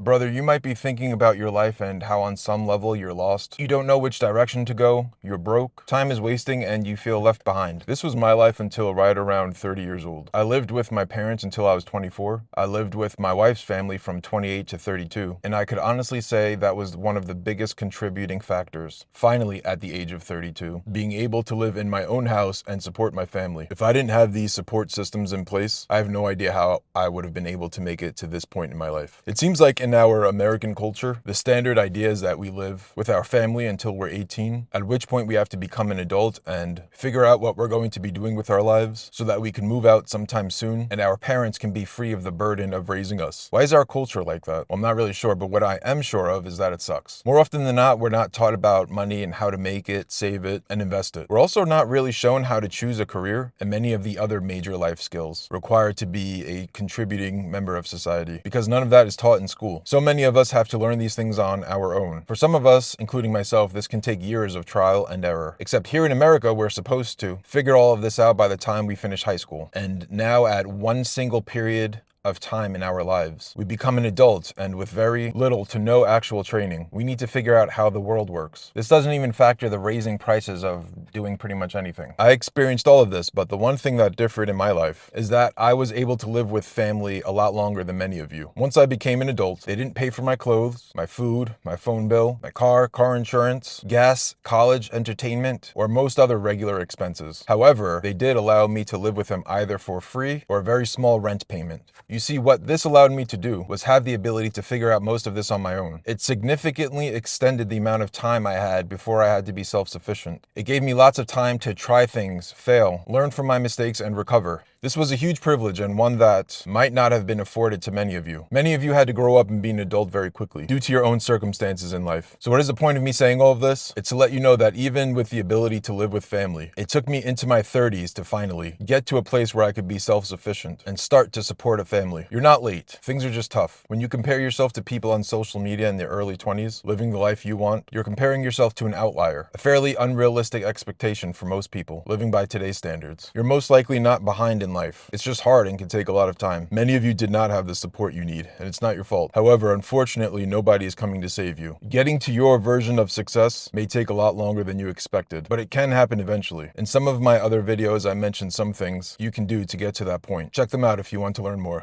Brother, you might be thinking about your life and how on some level you're lost. You don't know which direction to go, you're broke, time is wasting, and you feel left behind. This was my life until right around 30 years old. I lived with my parents until I was 24. I lived with my wife's family from 28 to 32, and I could honestly say that was one of the biggest contributing factors. Finally, at the age of 32, being able to live in my own house and support my family. If I didn't have these support systems in place, I have no idea how I would have been able to make it to this point in my life. It seems like in our American culture, the standard idea is that we live with our family until we're 18, at which point we have to become an adult and figure out what we're going to be doing with our lives so that we can move out sometime soon and our parents can be free of the burden of raising us. Why is our culture like that? Well, I'm not really sure, but what I am sure of is that it sucks. More often than not, we're not taught about money and how to make it, save it, and invest it. We're also not really shown how to choose a career and many of the other major life skills required to be a contributing member of society, because none of that is taught in school. So many of us have to learn these things on our own. For some of us, including myself, this can take years of trial and error. Except here in America, we're supposed to figure all of this out by the time we finish high school. And now at one single period of time in our lives, we become an adult, and with very little to no actual training, we need to figure out how the world works. This doesn't even factor the raising prices of doing pretty much anything. I experienced all of this, but the one thing that differed in my life is that I was able to live with family a lot longer than many of you. Once I became an adult, they didn't pay for my clothes, my food, my phone bill, my car insurance, gas, college, entertainment, or most other regular expenses. However, they did allow me to live with them either for free or a very small rent payment. You see, what this allowed me to do was have the ability to figure out most of this on my own. It significantly extended the amount of time I had before I had to be self-sufficient. It gave me lots of time to try things, fail, learn from my mistakes, and recover. This was a huge privilege and one that might not have been afforded to many of you. Many of you had to grow up and be an adult very quickly due to your own circumstances in life. So what is the point of me saying all of this? It's to let you know that even with the ability to live with family, it took me into my 30s to finally get to a place where I could be self-sufficient and start to support a family. You're not late. Things are just tough. When you compare yourself to people on social media in their early 20s, living the life you want, you're comparing yourself to an outlier, a fairly unrealistic expectation for most people living by today's standards. You're most likely not behind in life. It's just hard and can take a lot of time. Many of you did not have the support you need, and it's not your fault. However, unfortunately, nobody is coming to save you. Getting to your version of success may take a lot longer than you expected, but it can happen eventually. In some of my other videos, I mentioned some things you can do to get to that point. Check them out if you want to learn more.